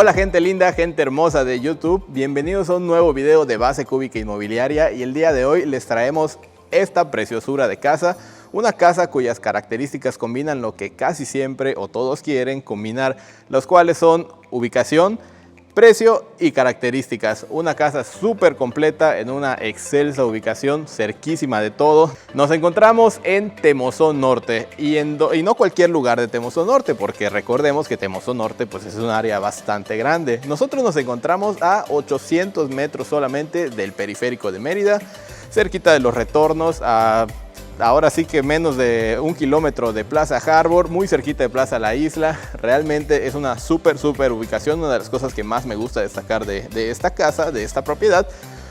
Hola gente linda, gente hermosa de YouTube, bienvenidos a un nuevo video de Base Cúbica Inmobiliaria y el día de hoy les traemos esta preciosura de casa, una casa cuyas características combinan lo que casi siempre o todos quieren combinar, los cuales son ubicación, precio y características. Una casa súper completa en una excelsa ubicación, cerquísima de todo. Nos encontramos en Temozón Norte y no cualquier lugar de Temozón Norte, porque recordemos que Temozón Norte pues es un área bastante grande. Nosotros nos encontramos a 800 metros solamente del periférico de Mérida, cerquita de los retornos, ahora sí que menos de 1 kilómetro de Plaza Harbor, muy cerquita de Plaza La Isla. Realmente es una súper ubicación, una de las cosas que más me gusta destacar de esta casa, de esta propiedad.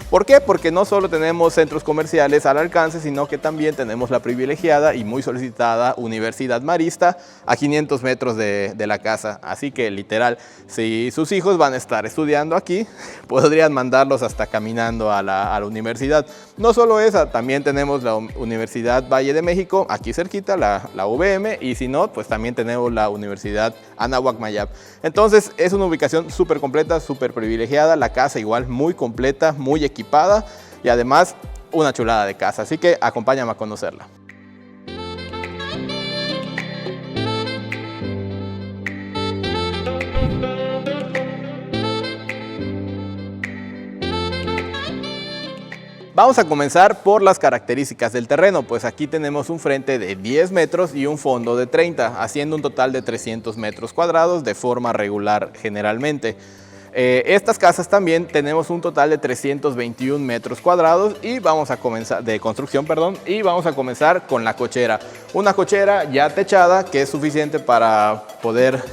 ¿Por qué? Porque no solo tenemos centros comerciales al alcance, sino que también tenemos la privilegiada y muy solicitada Universidad Marista a 500 metros de la casa. Así que literal, si sus hijos van a estar estudiando aquí, podrían mandarlos hasta caminando a la universidad. No solo esa, también tenemos la Universidad Valle de México, aquí cerquita, la UVM, y si no, pues también tenemos la Universidad Anáhuac Mayap. Entonces es una ubicación súper completa, súper privilegiada, la casa igual muy completa, muy equipada y además una chulada de casa, así que acompáñame a conocerla. Vamos a comenzar por las características del terreno, pues aquí tenemos un frente de 10 metros y un fondo de 30, haciendo un total de 300 metros cuadrados de forma regular generalmente. Estas casas también tenemos un total de 321 metros cuadrados y vamos a comenzar de construcción, y vamos a comenzar con la cochera. Una cochera ya techada que es suficiente para poder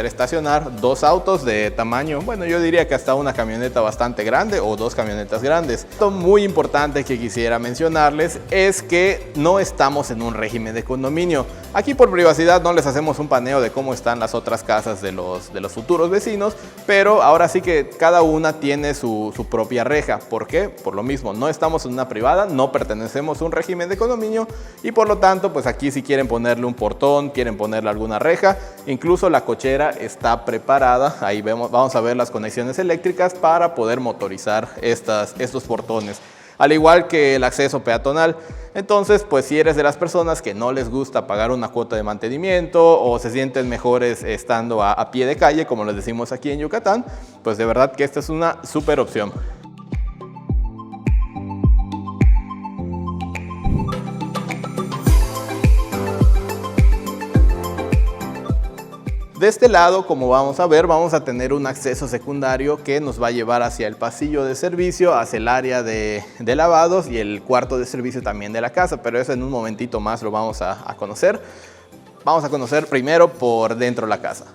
estacionar dos autos de tamaño, bueno, yo diría que hasta una camioneta bastante grande o dos camionetas grandes. Lo muy importante que quisiera mencionarles es que no estamos en un régimen de condominio. Aquí por privacidad no les hacemos un paneo de cómo están las otras casas de los futuros vecinos, pero ahora sí que cada una tiene su propia reja. ¿Por qué? Por lo mismo, no estamos en una privada, no pertenecemos a un régimen de condominio y por lo tanto, pues aquí si quieren ponerle un portón, quieren ponerle alguna reja, incluso la cochera está preparada. Ahí vamos a ver las conexiones eléctricas para poder motorizar estos portones, al igual que el acceso peatonal. Entonces, pues si eres de las personas que no les gusta pagar una cuota de mantenimiento o se sienten mejores estando a pie de calle, como les decimos aquí en Yucatán, pues de verdad que esta es una súper opción. De este lado, como vamos a ver, vamos a tener un acceso secundario que nos va a llevar hacia el pasillo de servicio, hacia el área de lavados y el cuarto de servicio también de la casa, pero eso en un momentito más lo vamos a conocer. Vamos a conocer primero por dentro de la casa.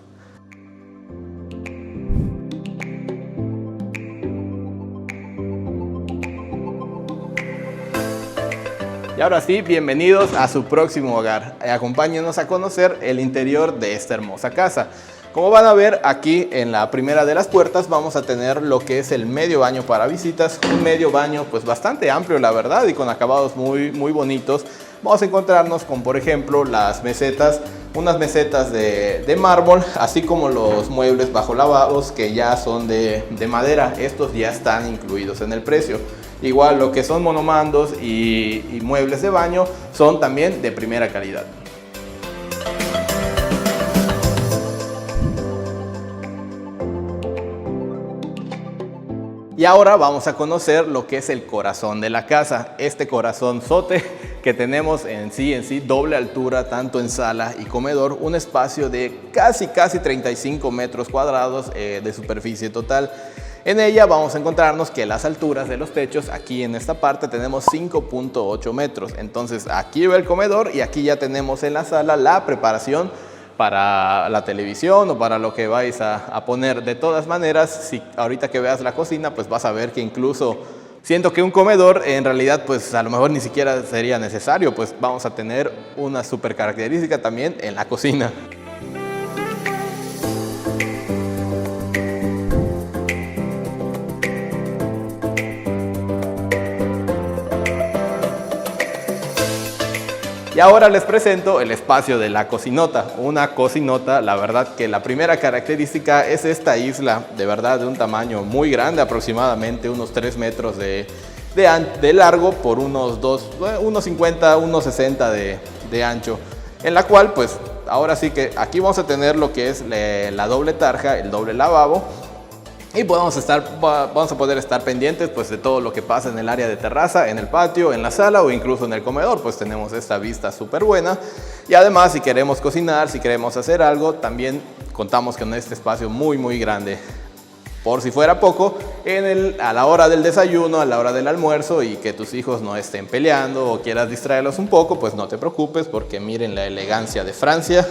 Y ahora sí, bienvenidos a su próximo hogar. Acompáñenos a conocer el interior de esta hermosa casa. Como van a ver aquí en la primera de las puertas vamos a tener lo que es el medio baño para visitas. Un medio baño pues bastante amplio la verdad y con acabados muy bonitos. Vamos a encontrarnos con por ejemplo las mesetas, unas mesetas de mármol, así como los muebles bajo lavabos que ya son de madera. Estos ya están incluidos en el precio. Igual lo que son monomandos y muebles de baño son también de primera calidad. Y ahora vamos a conocer lo que es el corazón de la casa. Este corazonzote que tenemos en sí doble altura tanto en sala y comedor. Un espacio de casi 35 metros cuadrados de superficie total. En ella vamos a encontrarnos que las alturas de los techos, aquí en esta parte tenemos 5.8 metros. Entonces aquí va el comedor y aquí ya tenemos en la sala la preparación para la televisión o para lo que vais a poner. De todas maneras, si ahorita que veas la cocina, pues vas a ver que incluso siento que un comedor en realidad pues a lo mejor ni siquiera sería necesario, pues vamos a tener una super característica también en la cocina. Y ahora les presento el espacio de la cocinota. Una cocinota, la verdad que la primera característica es esta isla, de verdad de un tamaño muy grande, aproximadamente unos 3 metros de largo por unos 1,50, 1,60 de ancho. En la cual pues ahora sí que aquí vamos a tener lo que es la doble tarja, el doble lavabo. Y vamos a poder estar pendientes pues de todo lo que pasa en el área de terraza, en el patio, en la sala o incluso en el comedor, pues tenemos esta vista súper buena. Y además si queremos cocinar, si queremos hacer algo, también contamos con este espacio muy grande. Por si fuera poco, a la hora del desayuno, a la hora del almuerzo y que tus hijos no estén peleando o quieras distraerlos un poco, pues no te preocupes porque miren la elegancia de Francia.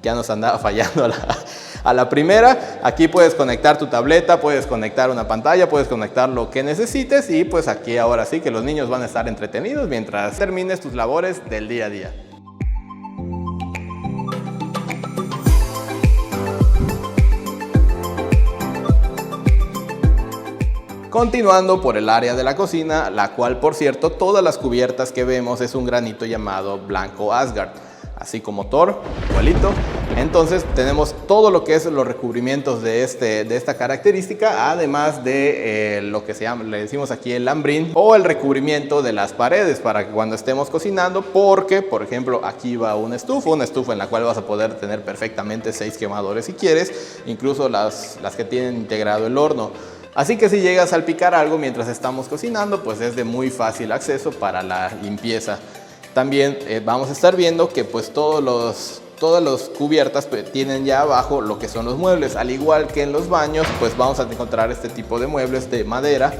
Ya nos andaba fallando a la primera. Aquí puedes conectar tu tableta, puedes conectar una pantalla, puedes conectar lo que necesites y pues aquí ahora sí que los niños van a estar entretenidos mientras termines tus labores del día a día. Continuando por el área de la cocina, la cual por cierto todas las cubiertas que vemos es un granito llamado blanco Asgard, así como Thor, igualito. Entonces tenemos todo lo que es los recubrimientos de esta característica, además de lo que le decimos aquí el lambrín o el recubrimiento de las paredes para que cuando estemos cocinando, porque por ejemplo aquí va una estufa en la cual vas a poder tener perfectamente 6 quemadores si quieres, incluso las que tienen integrado el horno. Así que si llegas a salpicar algo mientras estamos cocinando, pues es de muy fácil acceso para la limpieza. También vamos a estar viendo que pues todas las cubiertas tienen ya abajo lo que son los muebles. Al igual que en los baños, pues vamos a encontrar este tipo de muebles de madera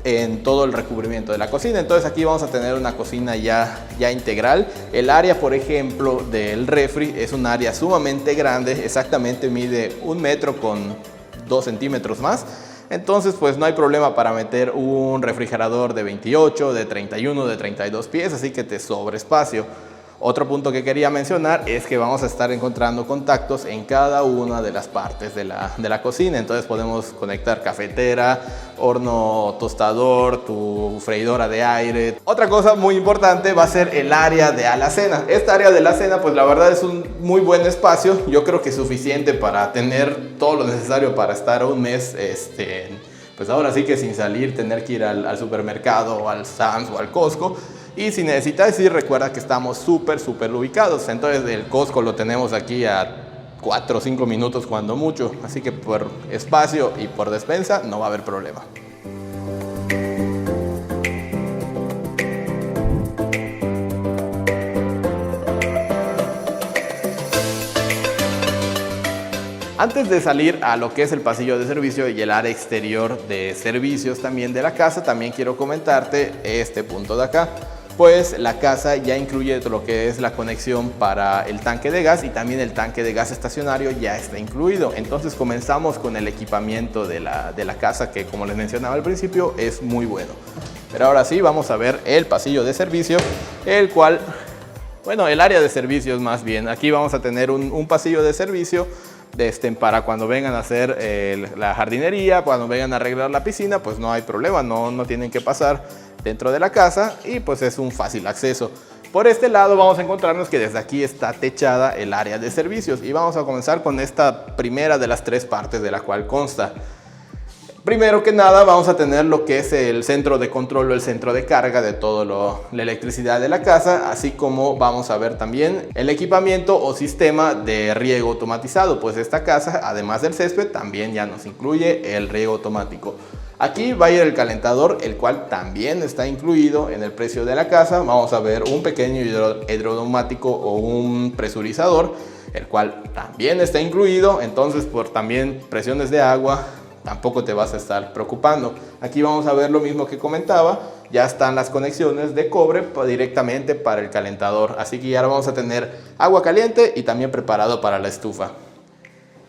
en todo el recubrimiento de la cocina. Entonces aquí vamos a tener una cocina ya integral. El área, por ejemplo, del refri es un área sumamente grande. Exactamente mide 1 metro con 2 centímetros más. Entonces pues no hay problema para meter un refrigerador de 28, de 31, de 32 pies, así que te sobra espacio. Otro punto que quería mencionar es que vamos a estar encontrando contactos en cada una de las partes de la cocina. Entonces podemos conectar cafetera, horno tostador, tu freidora de aire. Otra cosa muy importante va a ser el área de alacena. Esta área de alacena pues la verdad es un muy buen espacio. Yo creo que es suficiente para tener todo lo necesario para estar un mes pues ahora sí que sin salir, tener que ir al supermercado o al Sam's o al Costco. Y si necesitas ir, recuerda que estamos súper ubicados. Entonces el Costco lo tenemos aquí a 4 o 5 minutos cuando mucho. Así que por espacio y por despensa no va a haber problema. Antes de salir a lo que es el pasillo de servicio y el área exterior de servicios también de la casa, también quiero comentarte este punto de acá. Pues la casa ya incluye lo que es la conexión para el tanque de gas y también el tanque de gas estacionario ya está incluido. Entonces comenzamos con el equipamiento de la casa que, como les mencionaba al principio, es muy bueno. Pero ahora sí vamos a ver el pasillo de servicio, el cual, bueno, el área de servicios más bien. Aquí vamos a tener un pasillo de servicio para cuando vengan a hacer la jardinería, cuando vengan a arreglar la piscina, pues no hay problema, no tienen que pasar dentro de la casa y pues es un fácil acceso. Por este lado vamos a encontrarnos que desde aquí está techada el área de servicios y vamos a comenzar con esta primera de las 3 partes de la cual consta. Primero que nada vamos a tener lo que es el centro de control o el centro de carga de toda la electricidad de la casa, así como vamos a ver también el equipamiento o sistema de riego automatizado, pues esta casa, además del césped, también ya nos incluye el riego automático. Aquí va a ir el calentador, el cual también está incluido en el precio de la casa. Vamos a ver un pequeño hidroneumático o un presurizador, el cual también está incluido. Entonces, por también presiones de agua, tampoco te vas a estar preocupando. Aquí vamos a ver lo mismo que comentaba. Ya están las conexiones de cobre directamente para el calentador. Así que ya vamos a tener agua caliente y también preparado para la estufa.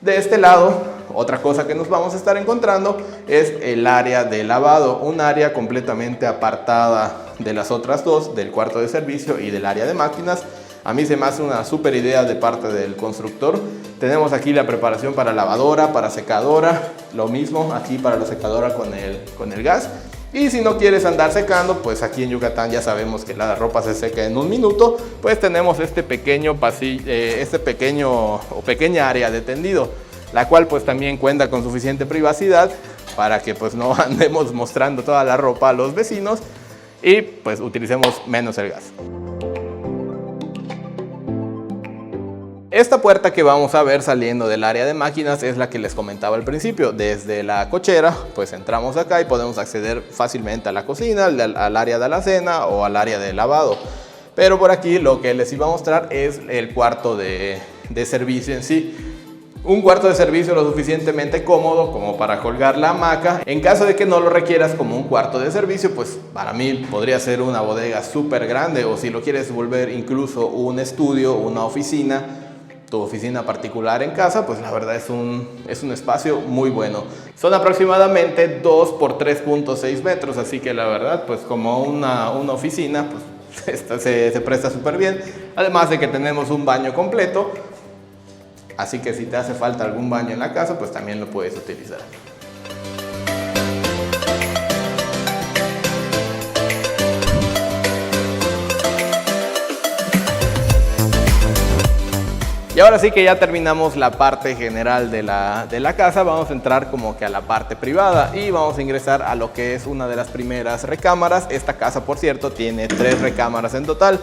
De este lado, otra cosa que nos vamos a estar encontrando es el área de lavado, un área completamente apartada de las otras dos, del cuarto de servicio y del área de máquinas. A mí se me hace una súper idea de parte del constructor. Tenemos aquí la preparación para lavadora, para secadora, lo mismo aquí para la secadora con el gas. Y si no quieres andar secando, pues aquí en Yucatán ya sabemos que la ropa se seca en un minuto, pues tenemos este pequeño pasillo, o pequeña área de tendido, la cual pues también cuenta con suficiente privacidad para que pues no andemos mostrando toda la ropa a los vecinos y pues utilicemos menos el gas. Esta puerta que vamos a ver saliendo del área de máquinas es la que les comentaba al principio. Desde la cochera pues entramos acá y podemos acceder fácilmente a la cocina, al área de alacena o al área de lavado. Pero por aquí lo que les iba a mostrar es el cuarto de servicio en sí. Un cuarto de servicio lo suficientemente cómodo como para colgar la hamaca. En caso de que no lo requieras como un cuarto de servicio, pues para mí podría ser una bodega súper grande, o si lo quieres volver incluso un estudio, una oficina, tu oficina particular en casa, pues la verdad es un espacio muy bueno. Son aproximadamente 2 por 3.6 metros, así que la verdad pues como una oficina pues esta se presta súper bien. Además de que tenemos un baño completo, así que si te hace falta algún baño en la casa pues también lo puedes utilizar. Y ahora sí que ya terminamos la parte general de la casa, vamos a entrar como que a la parte privada y vamos a ingresar a lo que es una de las primeras recámaras. Esta casa, por cierto, tiene 3 recámaras en total.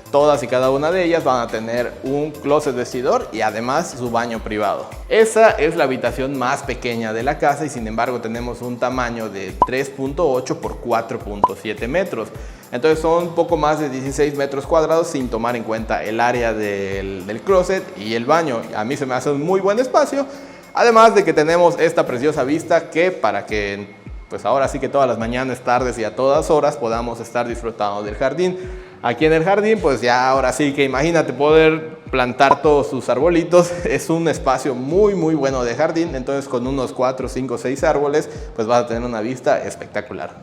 Todas y cada una de ellas van a tener un closet vestidor y además su baño privado. Esa es la habitación más pequeña de la casa y sin embargo tenemos un tamaño de 3.8 por 4.7 metros. Entonces son un poco más de 16 metros cuadrados sin tomar en cuenta el área del closet y el baño. A mí se me hace un muy buen espacio. Además de que tenemos esta preciosa vista que para que pues ahora sí que todas las mañanas, tardes y a todas horas podamos estar disfrutando del jardín. Aquí en el jardín pues ya ahora sí que imagínate poder plantar todos sus arbolitos. Es un espacio muy bueno de jardín, entonces con unos 4, 5, 6 árboles pues vas a tener una vista espectacular.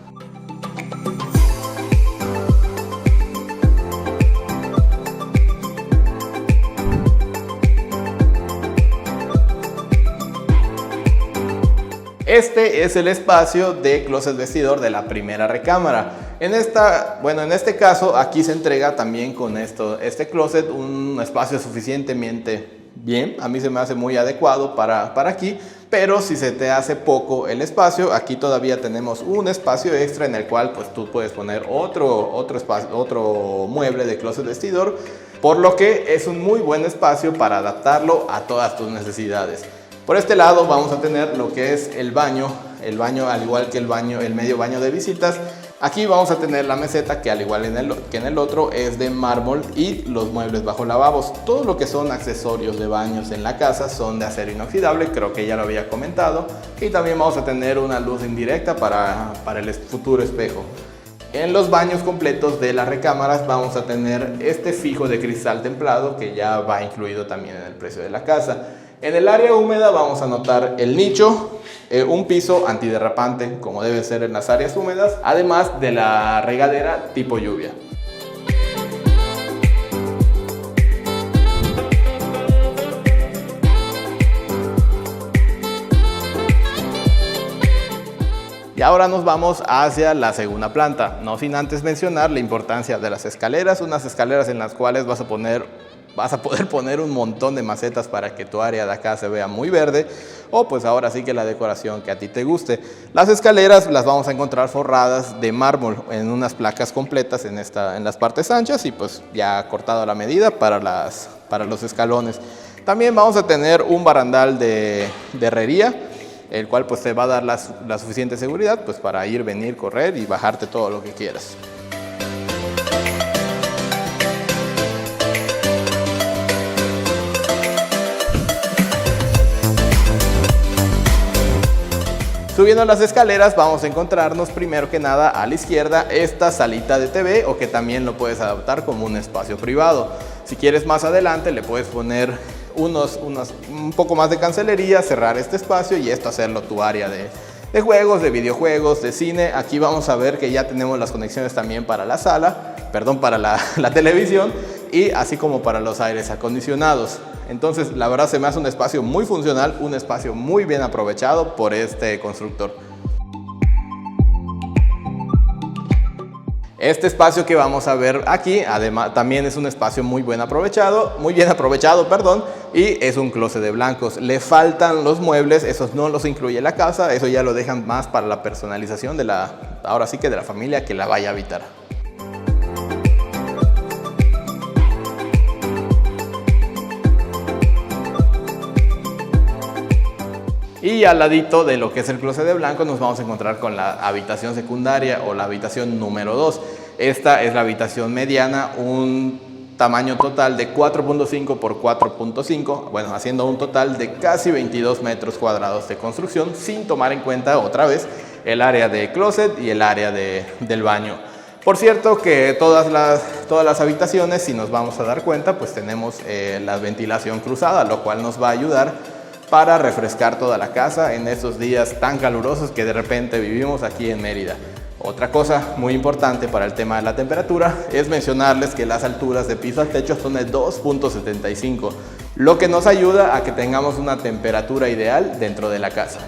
Este es el espacio de closet vestidor de la primera recámara. En este caso aquí se entrega también con este closet un espacio suficientemente bien. A mí se me hace muy adecuado para aquí, pero si se te hace poco el espacio, aquí todavía tenemos un espacio extra en el cual pues tú puedes poner otro mueble de closet vestidor, por lo que es un muy buen espacio para adaptarlo a todas tus necesidades. Por este lado vamos a tener lo que es el baño al igual que el medio baño de visitas. Aquí vamos a tener la meseta que al igual que en el otro es de mármol y los muebles bajo lavabos. Todo lo que son accesorios de baños en la casa son de acero inoxidable, creo que ya lo había comentado. Y también vamos a tener una luz indirecta para el futuro espejo. En los baños completos de las recámaras vamos a tener este fijo de cristal templado que ya va incluido también en el precio de la casa. En el área húmeda vamos a notar el nicho, un piso antiderrapante como debe ser en las áreas húmedas, además de la regadera tipo lluvia. Y ahora nos vamos hacia la segunda planta, no sin antes mencionar la importancia de las escaleras, unas escaleras en las cuales vas a poder poner un montón de macetas para que tu área de acá se vea muy verde, o pues ahora sí que la decoración que a ti te guste. Las escaleras las vamos a encontrar forradas de mármol en unas placas completas en las partes anchas y pues ya cortado a la medida para los escalones. También vamos a tener un barandal de herrería, el cual pues te va a dar la suficiente seguridad pues para ir, venir, correr y bajarte todo lo que quieras. Subiendo las escaleras vamos a encontrarnos primero que nada a la izquierda esta salita de TV, o que también lo puedes adaptar como un espacio privado. Si quieres más adelante le puedes poner un poco más de cancelería, cerrar este espacio y esto hacerlo tu área de juegos, de videojuegos, de cine. Aquí vamos a ver que ya tenemos las conexiones también para para la televisión, y así como para los aires acondicionados. Entonces la verdad se me hace un espacio muy funcional, un espacio muy bien aprovechado por este constructor. Este espacio que vamos a ver aquí, además, también es un espacio muy bien aprovechado, perdón, y es un closet de blancos. Le faltan los muebles, esos no los incluye la casa, eso ya lo dejan más para la personalización de ahora sí que de la familia que la vaya a habitar. Y al ladito de lo que es el closet de blanco nos vamos a encontrar con la habitación secundaria o la habitación número 2. Esta es la habitación mediana, un tamaño total de 4.5 por 4.5, bueno, haciendo un total de casi 22 metros cuadrados de construcción, sin tomar en cuenta otra vez el área de closet y el área del baño. Por cierto que todas las habitaciones, si nos vamos a dar cuenta, pues tenemos la ventilación cruzada, lo cual nos va a ayudar para refrescar toda la casa en estos días tan calurosos que de repente vivimos aquí en Mérida. Otra cosa muy importante para el tema de la temperatura es mencionarles que las alturas de piso a techo son de 2.75, lo que nos ayuda a que tengamos una temperatura ideal dentro de la casa.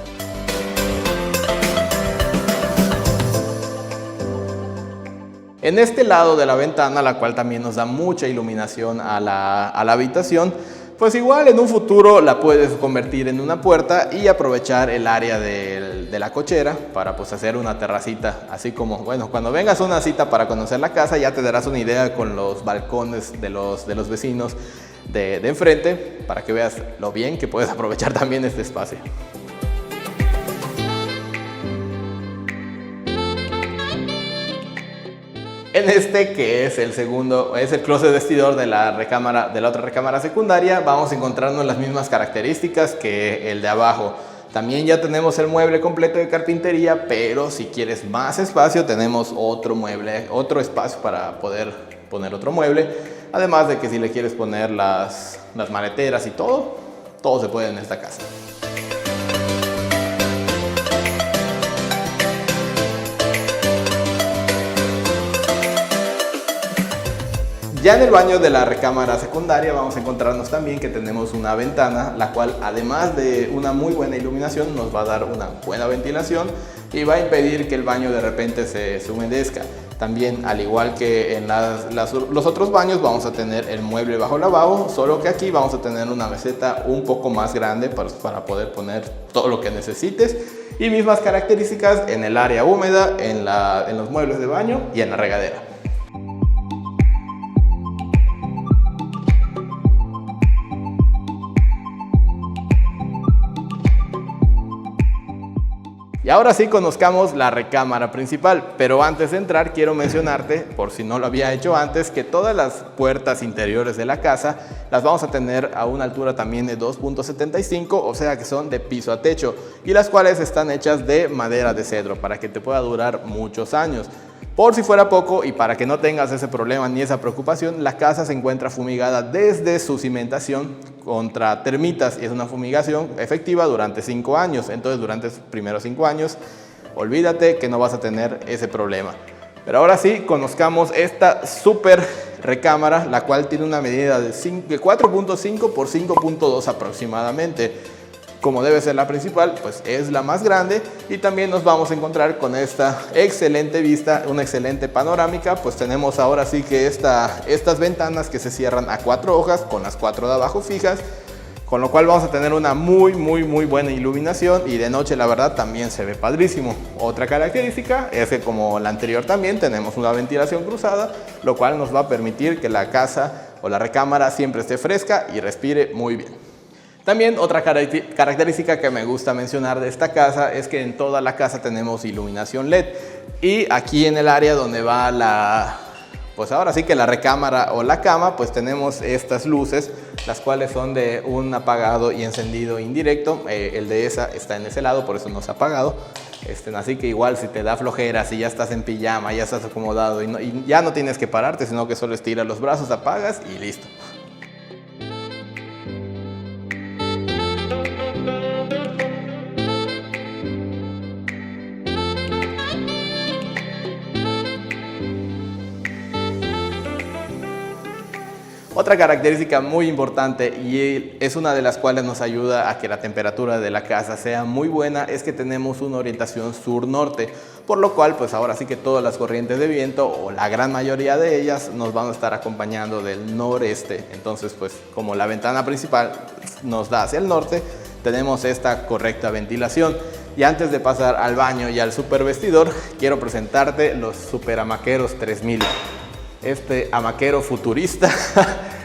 En este lado de la ventana, la cual también nos da mucha iluminación a la habitación, pues igual en un futuro la puedes convertir en una puerta y aprovechar el área de la cochera para pues hacer una terracita, así como, bueno, cuando vengas a una cita para conocer la casa ya te darás una idea con los balcones de los vecinos de enfrente, para que veas lo bien que puedes aprovechar también este espacio. En este, que es el segundo, es el closet vestidor de la otra recámara secundaria, vamos a encontrarnos las mismas características que el de abajo. También ya tenemos el mueble completo de carpintería, pero si quieres más espacio, tenemos otro espacio para poder poner otro mueble. Además de que si le quieres poner las maleteras y todo se puede en esta casa. Ya en el baño de la recámara secundaria vamos a encontrarnos también que tenemos una ventana, la cual además de una muy buena iluminación nos va a dar una buena ventilación y va a impedir que el baño de repente se humedezca. También, al igual que en los otros baños, vamos a tener el mueble bajo lavabo, solo que aquí vamos a tener una meseta un poco más grande para poder poner todo lo que necesites, y mismas características en el área húmeda, en los muebles de baño y en la regadera. Y ahora sí conozcamos la recámara principal, pero antes de entrar quiero mencionarte, por si no lo había hecho antes, que todas las puertas interiores de la casa las vamos a tener a una altura también de 2.75, o sea que son de piso a techo, y las cuales están hechas de madera de cedro para que te pueda durar muchos años. Por si fuera poco, y para que no tengas ese problema ni esa preocupación, la casa se encuentra fumigada desde su cimentación contra termitas, y es una fumigación efectiva durante 5 años. Entonces, durante los primeros 5 años, olvídate que no vas a tener ese problema. Pero ahora sí, conozcamos esta super recámara, la cual tiene una medida de 4.5 por 5.2 aproximadamente. Como debe ser la principal, pues es la más grande, y también nos vamos a encontrar con esta excelente vista, una excelente panorámica. Pues tenemos ahora sí que estas ventanas que se cierran a 4 hojas con las 4 de abajo fijas, con lo cual vamos a tener una muy buena iluminación, y de noche la verdad también se ve padrísimo. Otra característica es que, como la anterior, también tenemos una ventilación cruzada, lo cual nos va a permitir que la casa o la recámara siempre esté fresca y respire muy bien. También otra característica que me gusta mencionar de esta casa es que en toda la casa tenemos iluminación LED, y aquí en el área donde va pues ahora sí que la recámara o la cama, pues tenemos estas luces, las cuales son de un apagado y encendido indirecto. El de esa está en ese lado, por eso no se ha apagado. Así que igual, si te da flojera, si ya estás en pijama, ya estás acomodado y ya no tienes que pararte, sino que solo estiras los brazos, apagas y listo. Otra característica muy importante, y es una de las cuales nos ayuda a que la temperatura de la casa sea muy buena, es que tenemos una orientación sur-norte, por lo cual pues ahora sí que todas las corrientes de viento, o la gran mayoría de ellas, nos van a estar acompañando del noreste. Entonces pues como la ventana principal nos da hacia el norte, tenemos esta correcta ventilación. Y antes de pasar al baño y al super vestidor, quiero presentarte los Super Amaqueros 3000. Este hamaquero futurista,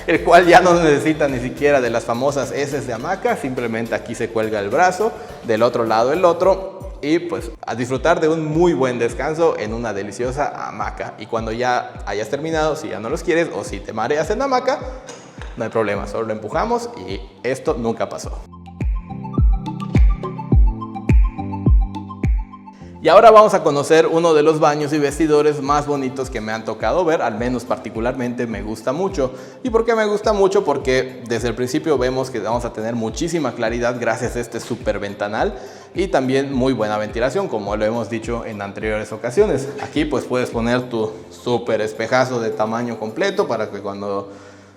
el cual ya no necesita ni siquiera de las famosas heces de hamaca, simplemente aquí se cuelga el brazo, del otro lado el otro, y pues a disfrutar de un muy buen descanso en una deliciosa hamaca. Y cuando ya hayas terminado, si ya no los quieres o si te mareas en la hamaca, no hay problema, solo lo empujamos y esto nunca pasó. Y ahora vamos a conocer uno de los baños y vestidores más bonitos que me han tocado ver, al menos particularmente me gusta mucho. ¿Y por qué me gusta mucho? Porque desde el principio vemos que vamos a tener muchísima claridad gracias a este super ventanal y también muy buena ventilación, como lo hemos dicho en anteriores ocasiones. Aquí pues puedes poner tu super espejazo de tamaño completo para que cuando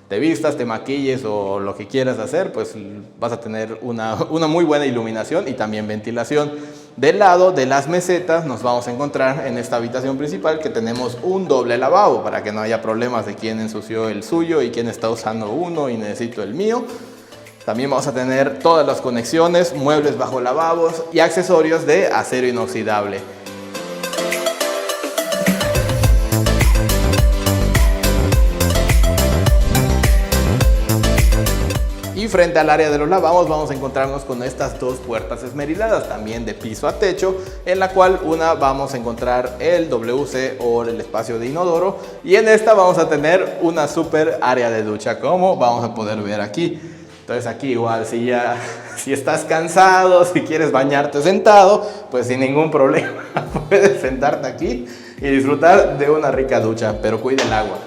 te vistas, te maquilles o lo que quieras hacer, pues vas a tener una muy buena iluminación y también ventilación. Del lado de las mesetas nos vamos a encontrar en esta habitación principal que tenemos un doble lavabo para que no haya problemas de quién ensució el suyo y quién está usando uno y necesito el mío. También vamos a tener todas las conexiones, muebles bajo lavabos y accesorios de acero inoxidable. Y frente al área de los lavabos vamos a encontrarnos con estas dos puertas esmeriladas, también de piso a techo, en la cual una vamos a encontrar el WC o el espacio de inodoro, y en esta vamos a tener una super área de ducha, como vamos a poder ver aquí. Entonces aquí igual, si estás cansado, si quieres bañarte sentado, pues sin ningún problema puedes sentarte aquí y disfrutar de una rica ducha, pero cuida el agua.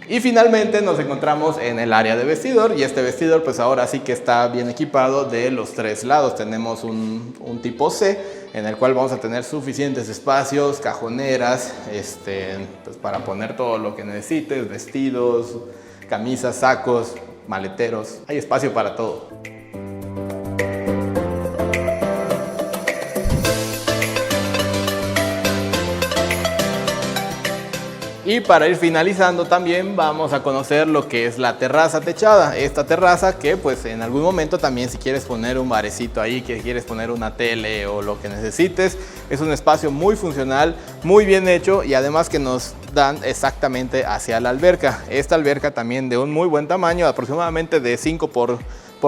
Y finalmente nos encontramos en el área de vestidor, y este vestidor pues ahora sí que está bien equipado de los tres lados. Tenemos un tipo C en el cual vamos a tener suficientes espacios, cajoneras, pues para poner todo lo que necesites, vestidos, camisas, sacos, maleteros, hay espacio para todo. Y para ir finalizando también vamos a conocer lo que es la terraza techada. Esta terraza que pues en algún momento también, si quieres poner un barecito ahí, que quieres poner una tele o lo que necesites, es un espacio muy funcional, muy bien hecho, y además que nos dan exactamente hacia la alberca. Esta alberca también de un muy buen tamaño, aproximadamente de 5 por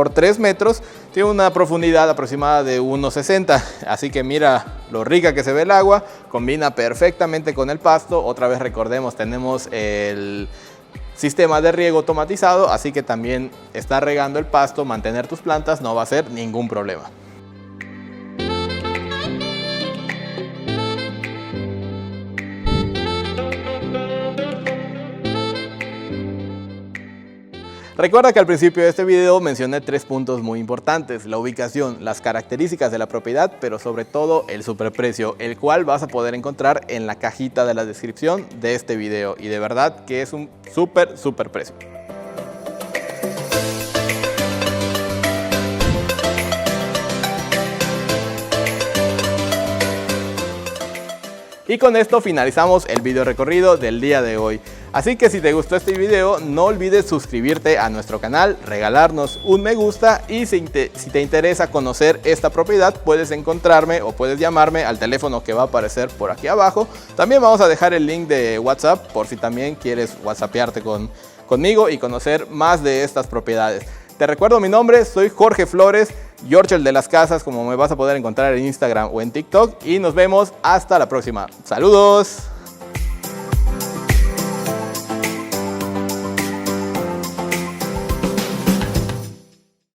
3 metros, tiene una profundidad aproximada de 1,60, así que mira lo rica que se ve el agua, combina perfectamente con el pasto. Otra vez recordemos, tenemos el sistema de riego automatizado, así que también está regando el pasto, mantener tus plantas no va a ser ningún problema. Recuerda que al principio de este video mencioné 3 puntos muy importantes: la ubicación, las características de la propiedad, pero sobre todo el superprecio, el cual vas a poder encontrar en la cajita de la descripción de este video, y de verdad que es un súper precio. Y con esto finalizamos el video recorrido del día de hoy. Así que si te gustó este video, no olvides suscribirte a nuestro canal, regalarnos un me gusta, y si te interesa conocer esta propiedad, puedes encontrarme o puedes llamarme al teléfono que va a aparecer por aquí abajo. También vamos a dejar el link de WhatsApp por si también quieres whatsappearte conmigo y conocer más de estas propiedades. Te recuerdo mi nombre, soy Jorge Flores, George el de las casas, como me vas a poder encontrar en Instagram o en TikTok, y nos vemos hasta la próxima. ¡Saludos!